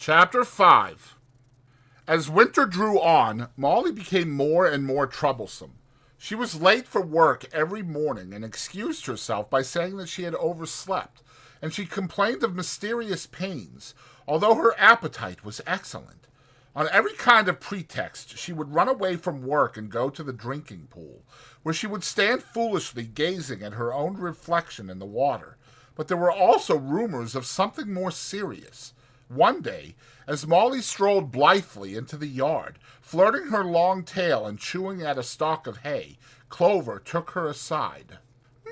Chapter 5. As winter drew on, Molly became more and more troublesome. She was late for work every morning and excused herself by saying that she had overslept, and she complained of mysterious pains, although her appetite was excellent. On every kind of pretext, she would run away from work and go to the drinking pool, where she would stand foolishly gazing at her own reflection in the water. But there were also rumors of something more serious. One day, as Molly strolled blithely into the yard, flirting her long tail and chewing at a stalk of hay, Clover took her aside.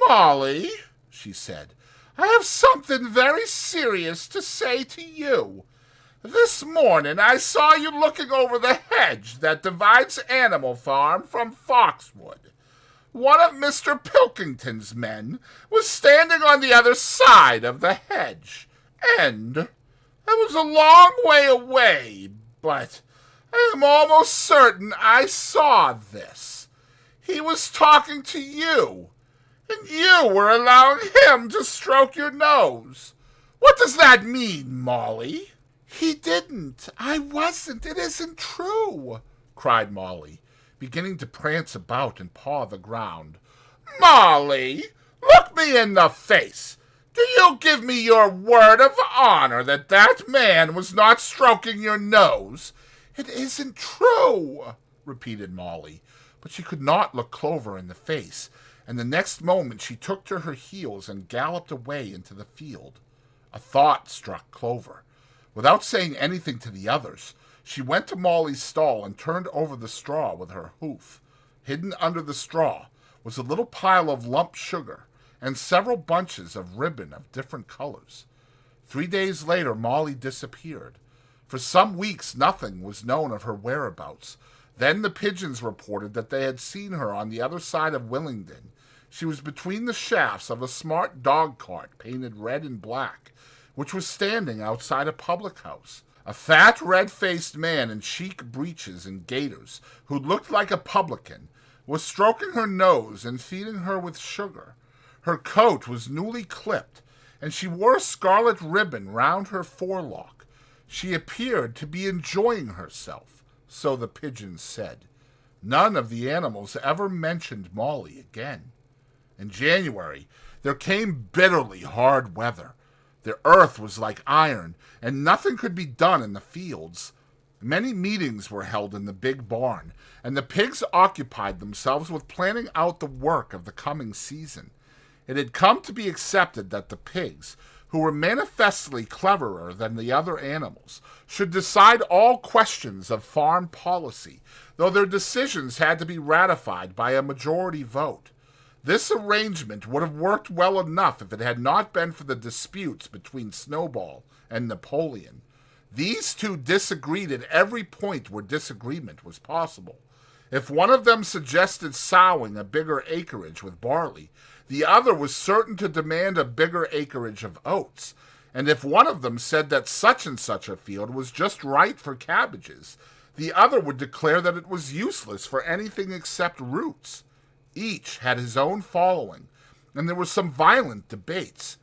"Molly," she said, "I have something very serious to say to you. This morning I saw you looking over the hedge that divides Animal Farm from Foxwood. One of Mr. Pilkington's men was standing on the other side of the hedge, and I was a long way away, but I am almost certain I saw this. He was talking to you, and you were allowing him to stroke your nose. What does that mean, Molly?" "He didn't. I wasn't. It isn't true," cried Molly, beginning to prance about and paw the ground. "Molly, look me in the face. Do you give me your word of honor that that man was not stroking your nose?" "It isn't true," repeated Molly, but she could not look Clover in the face, and the next moment she took to her heels and galloped away into the field. A thought struck Clover. Without saying anything to the others, she went to Molly's stall and turned over the straw with her hoof. Hidden under the straw was a little pile of lump sugar and several bunches of ribbon of different colors. 3 days later, Molly disappeared. For some weeks, nothing was known of her whereabouts. Then the pigeons reported that they had seen her on the other side of Willingdon. She was between the shafts of a smart dog cart painted red and black, which was standing outside a public house. A fat, red-faced man in chic breeches and gaiters, who looked like a publican, was stroking her nose and feeding her with sugar. Her coat was newly clipped, and she wore a scarlet ribbon round her forelock. She appeared to be enjoying herself, so the pigeons said. None of the animals ever mentioned Molly again. In January, there came bitterly hard weather. The earth was like iron, and nothing could be done in the fields. Many meetings were held in the big barn, and the pigs occupied themselves with planning out the work of the coming season. It had come to be accepted that the pigs, who were manifestly cleverer than the other animals, should decide all questions of farm policy, though their decisions had to be ratified by a majority vote. This arrangement would have worked well enough if it had not been for the disputes between Snowball and Napoleon. These two disagreed at every point where disagreement was possible. If one of them suggested sowing a bigger acreage with barley, the other was certain to demand a bigger acreage of oats, and if one of them said that such and such a field was just right for cabbages, the other would declare that it was useless for anything except roots. Each had his own following, and there were some violent debates.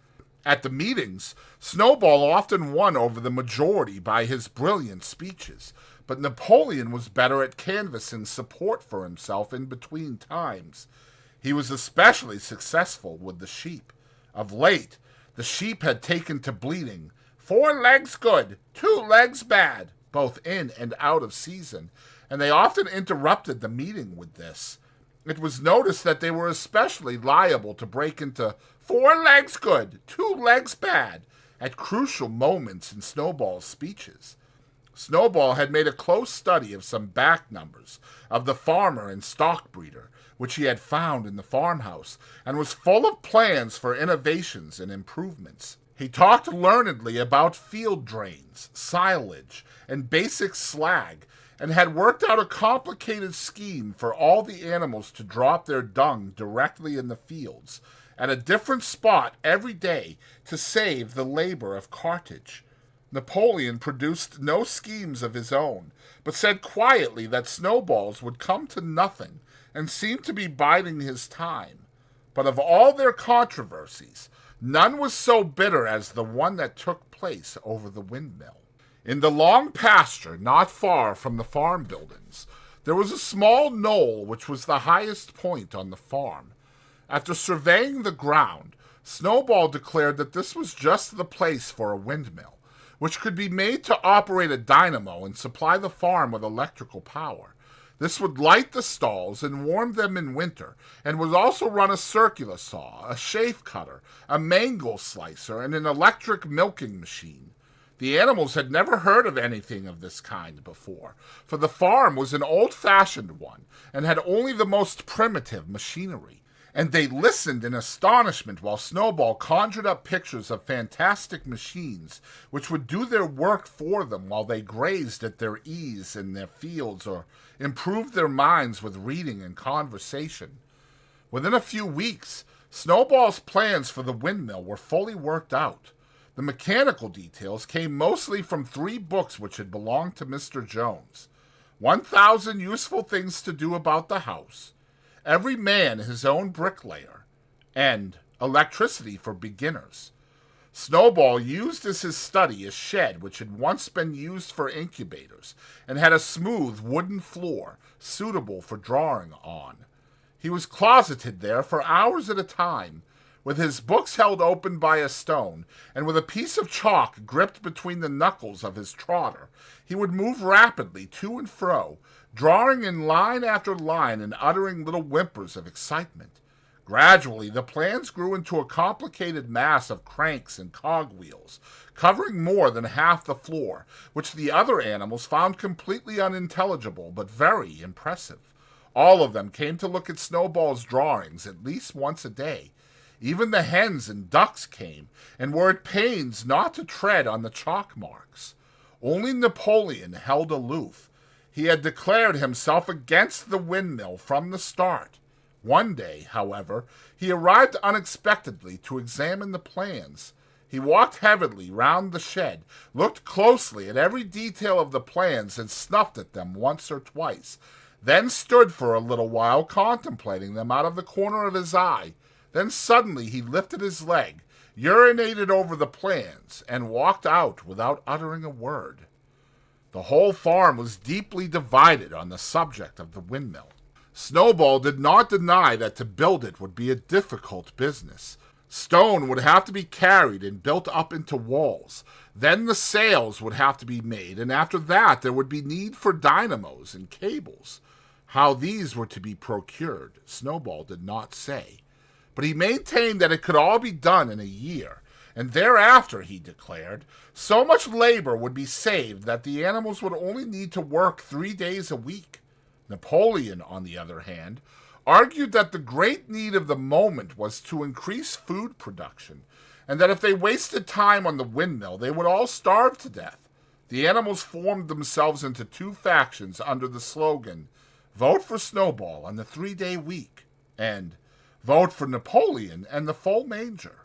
At the meetings, Snowball often won over the majority by his brilliant speeches, but Napoleon was better at canvassing support for himself in between times. He was especially successful with the sheep. Of late, the sheep had taken to bleating, 4 legs good, 2 legs bad, both in and out of season, and they often interrupted the meeting with this. It was noticed that they were especially liable to break into 4 legs good, 2 legs bad at crucial moments in Snowball's speeches. Snowball had made a close study of some back numbers of the Farmer and Stock Breeder, which he had found in the farmhouse, and was full of plans for innovations and improvements. He talked learnedly about field drains, silage, and basic slag, and had worked out a complicated scheme for all the animals to drop their dung directly in the fields, at a different spot every day to save the labor of cartage. Napoleon produced no schemes of his own, but said quietly that Snowball's would come to nothing, and seemed to be biding his time. But of all their controversies, none was so bitter as the one that took place over the windmill. In the long pasture not far from the farm buildings, there was a small knoll which was the highest point on the farm. After surveying the ground, Snowball declared that this was just the place for a windmill, which could be made to operate a dynamo and supply the farm with electrical power. This would light the stalls and warm them in winter, and would also run a circular saw, a chaff cutter, a mango slicer, and an electric milking machine. The animals had never heard of anything of this kind before, for the farm was an old-fashioned one, and had only the most primitive machinery. And they listened in astonishment while Snowball conjured up pictures of fantastic machines which would do their work for them while they grazed at their ease in their fields or improved their minds with reading and conversation. Within a few weeks, Snowball's plans for the windmill were fully worked out. The mechanical details came mostly from 3 books which had belonged to Mr. Jones. 1,000 Useful Things to Do About the House, Every Man His Own Bricklayer, and Electricity for Beginners. Snowball used as his study a shed which had once been used for incubators and had a smooth wooden floor suitable for drawing on. He was closeted there for hours at a time, with his books held open by a stone, and with a piece of chalk gripped between the knuckles of his trotter. He would move rapidly to and fro, drawing in line after line and uttering little whimpers of excitement. Gradually, the plans grew into a complicated mass of cranks and cogwheels, covering more than half the floor, which the other animals found completely unintelligible but very impressive. All of them came to look at Snowball's drawings at least once a day. Even the hens and ducks came, and were at pains not to tread on the chalk marks. Only Napoleon held aloof. He had declared himself against the windmill from the start. One day, however, he arrived unexpectedly to examine the plans. He walked heavily round the shed, looked closely at every detail of the plans, and snuffed at them once or twice, then stood for a little while contemplating them out of the corner of his eye. Then suddenly he lifted his leg, urinated over the plans, and walked out without uttering a word. The whole farm was deeply divided on the subject of the windmill. Snowball did not deny that to build it would be a difficult business. Stone would have to be carried and built up into walls. Then the sails would have to be made, and after that there would be need for dynamos and cables. How these were to be procured, Snowball did not say. But he maintained that it could all be done in a year, and thereafter, he declared, so much labor would be saved that the animals would only need to work 3 days a week. Napoleon, on the other hand, argued that the great need of the moment was to increase food production, and that if they wasted time on the windmill, they would all starve to death. The animals formed themselves into 2 factions under the slogan, "Vote for Snowball and the 3-day week," and "Vote for Napoleon and the full manger."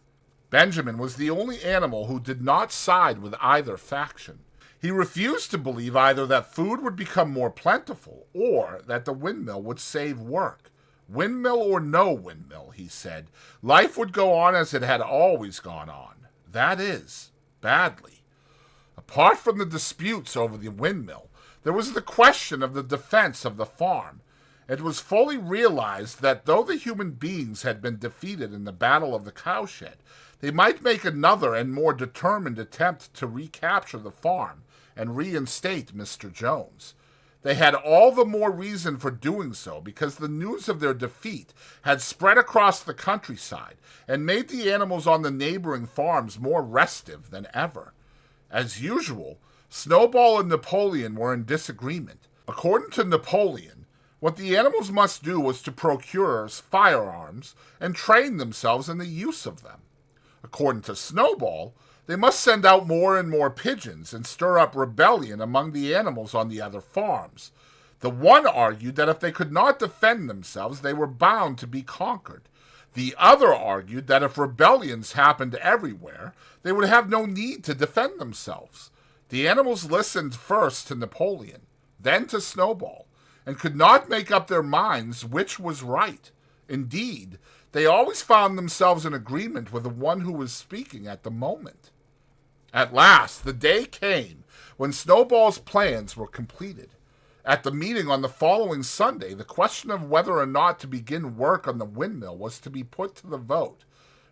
Benjamin was the only animal who did not side with either faction. He refused to believe either that food would become more plentiful or that the windmill would save work. Windmill or no windmill, he said, life would go on as it had always gone on. That is, badly. Apart from the disputes over the windmill, there was the question of the defense of the farm. It was fully realized that though the human beings had been defeated in the Battle of the Cowshed, they might make another and more determined attempt to recapture the farm and reinstate Mr. Jones. They had all the more reason for doing so because the news of their defeat had spread across the countryside and made the animals on the neighboring farms more restive than ever. As usual, Snowball and Napoleon were in disagreement. According to Napoleon, what the animals must do was to procure firearms and train themselves in the use of them. According to Snowball, they must send out more and more pigeons and stir up rebellion among the animals on the other farms. The one argued that if they could not defend themselves, they were bound to be conquered. The other argued that if rebellions happened everywhere, they would have no need to defend themselves. The animals listened first to Napoleon, then to Snowball, and could not make up their minds which was right. Indeed, they always found themselves in agreement with the one who was speaking at the moment. At last, the day came when Snowball's plans were completed. At the meeting on the following Sunday, the question of whether or not to begin work on the windmill was to be put to the vote.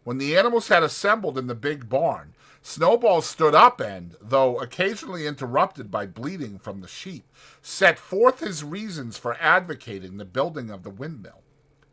When the animals had assembled in the big barn, Snowball stood up and, though occasionally interrupted by bleating from the sheep, set forth his reasons for advocating the building of the windmill.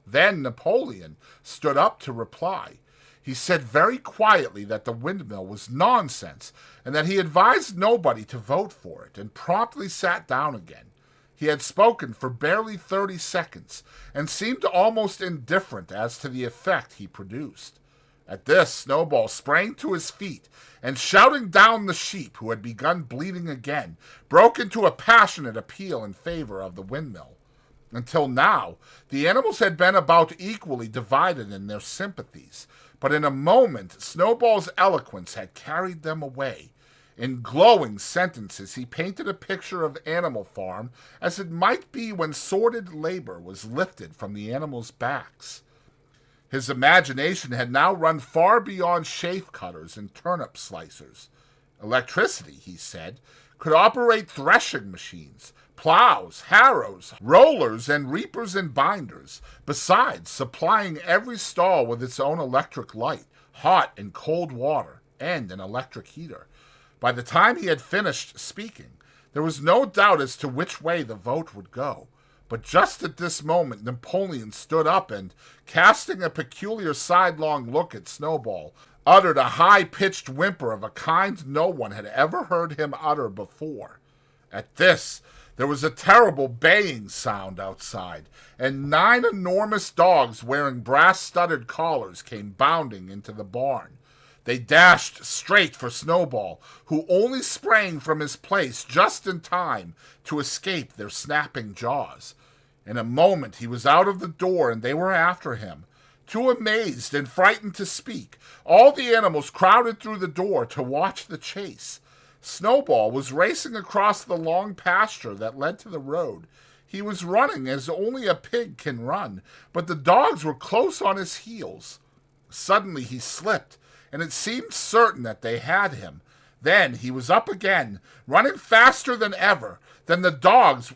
Then Napoleon stood up to reply. He said very quietly that the windmill was nonsense and that he advised nobody to vote for it, and promptly sat down again. He had spoken for barely 30 seconds and seemed almost indifferent as to the effect he produced. At this, Snowball sprang to his feet and, shouting down the sheep, who had begun bleating again, broke into a passionate appeal in favor of the windmill. Until now, the animals had been about equally divided in their sympathies, but in a moment Snowball's eloquence had carried them away. In glowing sentences he painted a picture of Animal Farm as it might be when sordid labor was lifted from the animals' backs. His imagination had now run far beyond chaff cutters and turnip slicers. Electricity, he said, could operate threshing machines, plows, harrows, rollers, and reapers and binders, besides supplying every stall with its own electric light, hot and cold water, and an electric heater. By the time he had finished speaking, there was no doubt as to which way the vote would go. But just at this moment Napoleon stood up and, casting a peculiar sidelong look at Snowball, uttered a high-pitched whimper of a kind no one had ever heard him utter before. At this, there was a terrible baying sound outside, and 9 enormous dogs wearing brass-studded collars came bounding into the barn. They dashed straight for Snowball, who only sprang from his place just in time to escape their snapping jaws. In a moment he was out of the door, and they were after him. Too amazed and frightened to speak, all the animals crowded through the door to watch the chase. Snowball was racing across the long pasture that led to the road. He was running as only a pig can run, but the dogs were close on his heels. Suddenly he slipped, and it seemed certain that they had him. Then he was up again, running faster than ever. Then the dogs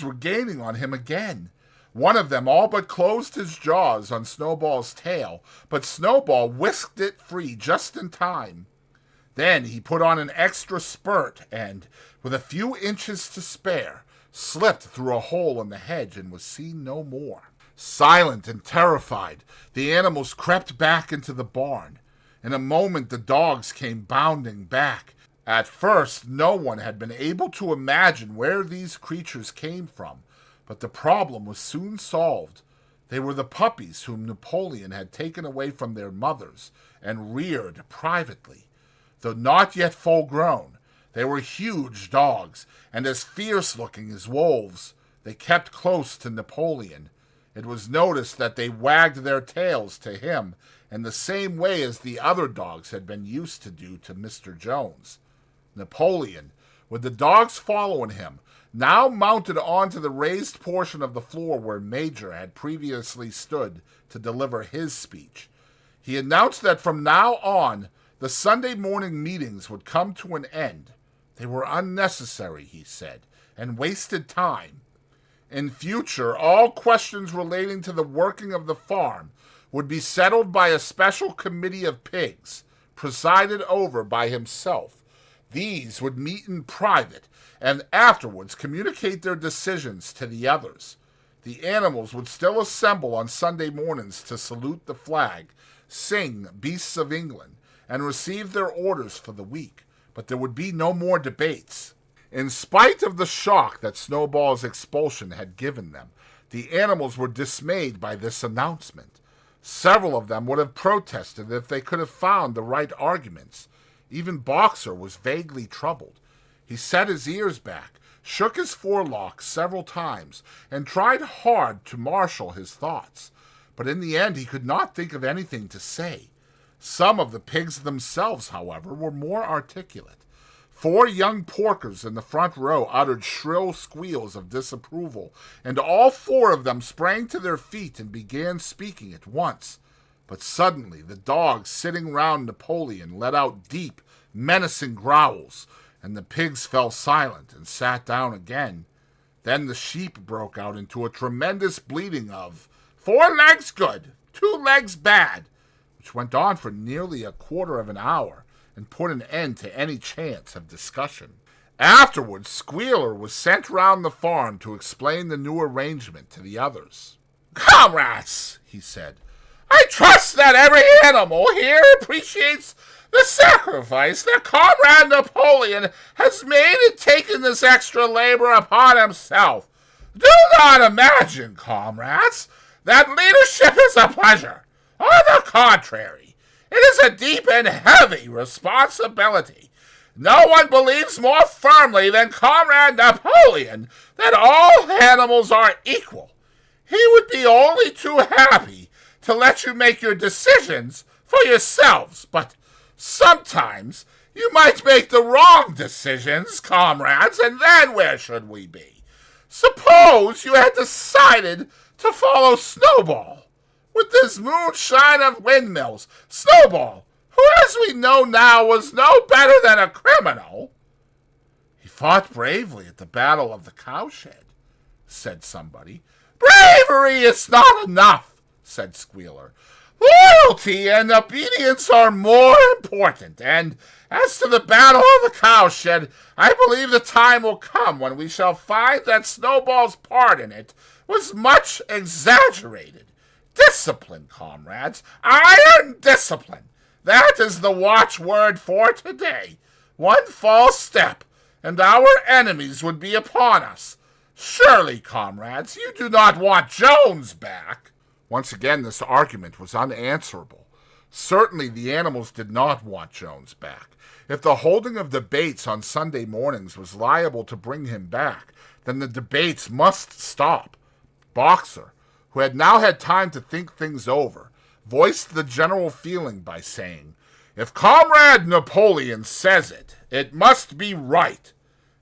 were gaining on him again. One of them all but closed his jaws on Snowball's tail, but Snowball whisked it free just in time. Then he put on an extra spurt and, with a few inches to spare, slipped through a hole in the hedge and was seen no more. Silent and terrified, the animals crept back into the barn. In a moment the dogs came bounding back. At first, no one had been able to imagine where these creatures came from, but the problem was soon solved. They were the puppies whom Napoleon had taken away from their mothers and reared privately. Though not yet full-grown, they were huge dogs, and as fierce-looking as wolves. They kept close to Napoleon. It was noticed that they wagged their tails to him in the same way as the other dogs had been used to do to Mr. Jones. Napoleon, with the dogs following him, now mounted onto the raised portion of the floor where Major had previously stood to deliver his speech. He announced that from now on, the Sunday morning meetings would come to an end. They were unnecessary, he said, and wasted time. In future, all questions relating to the working of the farm would be settled by a special committee of pigs, presided over by himself. These would meet in private and afterwards communicate their decisions to the others. The animals would still assemble on Sunday mornings to salute the flag, sing Beasts of England, and receive their orders for the week, but there would be no more debates. In spite of the shock that Snowball's expulsion had given them, the animals were dismayed by this announcement. Several of them would have protested if they could have found the right arguments. Even Boxer was vaguely troubled. He set his ears back, shook his forelocks several times, and tried hard to marshal his thoughts. But in the end he could not think of anything to say. Some of the pigs themselves, however, were more articulate. 4 young porkers in the front row uttered shrill squeals of disapproval, and all 4 of them sprang to their feet and began speaking at once. But suddenly the dogs sitting round Napoleon let out deep, menacing growls, and the pigs fell silent and sat down again. Then the sheep broke out into a tremendous bleating of 4 legs good, 2 legs bad, which went on for nearly a quarter of an hour and put an end to any chance of discussion. Afterwards, Squealer was sent round the farm to explain the new arrangement to the others. "Comrades," he said, "I trust that every animal here appreciates the sacrifice their comrade Napoleon has made in taking this extra labor upon himself. Do not imagine, comrades, that leadership is a pleasure. On the contrary, it is a deep and heavy responsibility. No one believes more firmly than Comrade Napoleon that all animals are equal. He would be only too happy to let you make your decisions for yourselves, but sometimes you might make the wrong decisions, comrades, and then where should we be? Suppose you had decided to follow Snowball. With this moonshine of windmills, Snowball, who as we know now was no better than a criminal." "He fought bravely at the Battle of the Cowshed," said somebody. "Bravery is not enough," said Squealer. "Loyalty and obedience are more important, and as to the Battle of the Cowshed, I believe the time will come when we shall find that Snowball's part in it was much exaggerated. Discipline, comrades, iron discipline. That is the watchword for today. One false step, and our enemies would be upon us. Surely, comrades, you do not want Jones back." Once again, this argument was unanswerable. Certainly the animals did not want Jones back. If the holding of debates on Sunday mornings was liable to bring him back, then the debates must stop. Boxer, who had now had time to think things over, voiced the general feeling by saying, "If Comrade Napoleon says it, it must be right."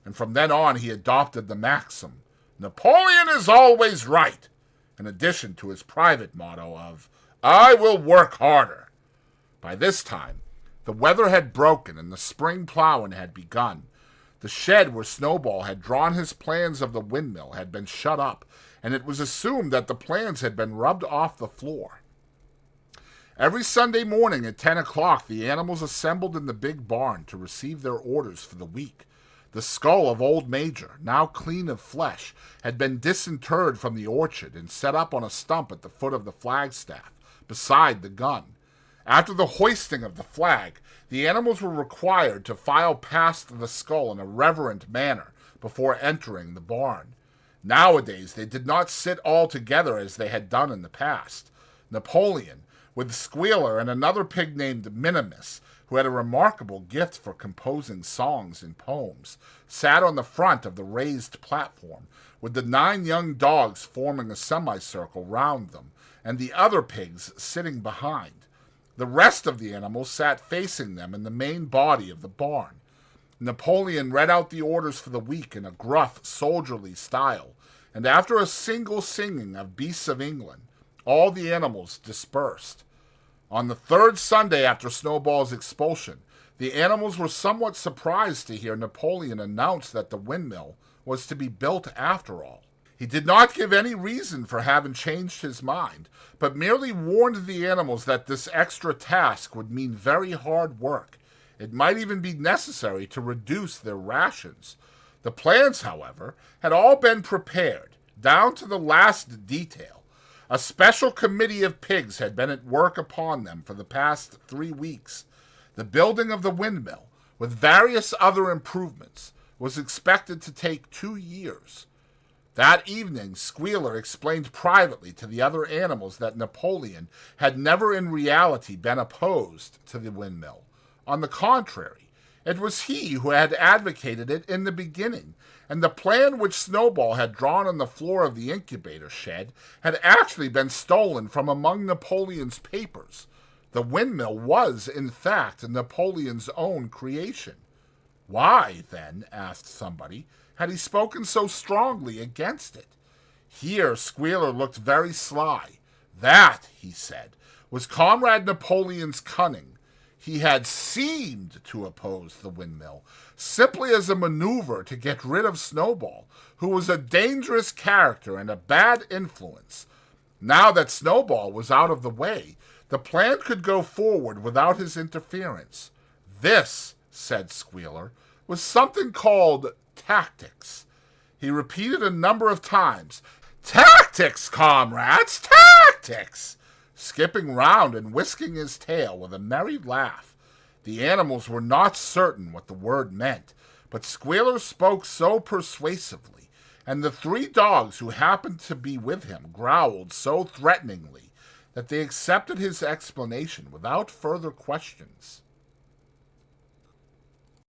And from then on he adopted the maxim, "Napoleon is always right," in addition to his private motto of, "I will work harder." By this time, the weather had broken and the spring plowing had begun. The shed where Snowball had drawn his plans of the windmill had been shut up, and it was assumed that the plans had been rubbed off the floor. Every Sunday morning at 10 o'clock, the animals assembled in the big barn to receive their orders for the week. The skull of Old Major, now clean of flesh, had been disinterred from the orchard and set up on a stump at the foot of the flagstaff, beside the gun. After the hoisting of the flag, the animals were required to file past the skull in a reverent manner before entering the barn. Nowadays, they did not sit all together as they had done in the past. Napoleon, with Squealer and another pig named Minimus, who had a remarkable gift for composing songs and poems, sat on the front of the raised platform, with the 9 young dogs forming a semicircle round them, and the other pigs sitting behind. The rest of the animals sat facing them in the main body of the barn. Napoleon read out the orders for the week in a gruff, soldierly style, and after a single singing of Beasts of England, all the animals dispersed. On the 3rd Sunday after Snowball's expulsion, the animals were somewhat surprised to hear Napoleon announce that the windmill was to be built after all. He did not give any reason for having changed his mind, but merely warned the animals that this extra task would mean very hard work. It might even be necessary to reduce their rations. The plans, however, had all been prepared, down to the last detail. A special committee of pigs had been at work upon them for the past 3 weeks. The building of the windmill, with various other improvements, was expected to take 2 years. That evening, Squealer explained privately to the other animals that Napoleon had never in reality been opposed to the windmill. On the contrary, it was he who had advocated it in the beginning, and the plan which Snowball had drawn on the floor of the incubator shed had actually been stolen from among Napoleon's papers. The windmill was, in fact, Napoleon's own creation. Why, then, asked somebody, had he spoken so strongly against it? Here Squealer looked very sly. That, he said, was Comrade Napoleon's cunning. He had seemed to oppose the windmill, simply as a maneuver to get rid of Snowball, who was a dangerous character and a bad influence. Now that Snowball was out of the way, the plan could go forward without his interference. This, said Squealer, was something called tactics. He repeated a number of times, "Tactics, comrades, tactics!" skipping round and whisking his tail with a merry laugh. The animals were not certain what the word meant, but Squealer spoke so persuasively, and the 3 dogs who happened to be with him growled so threateningly, that they accepted his explanation without further questions.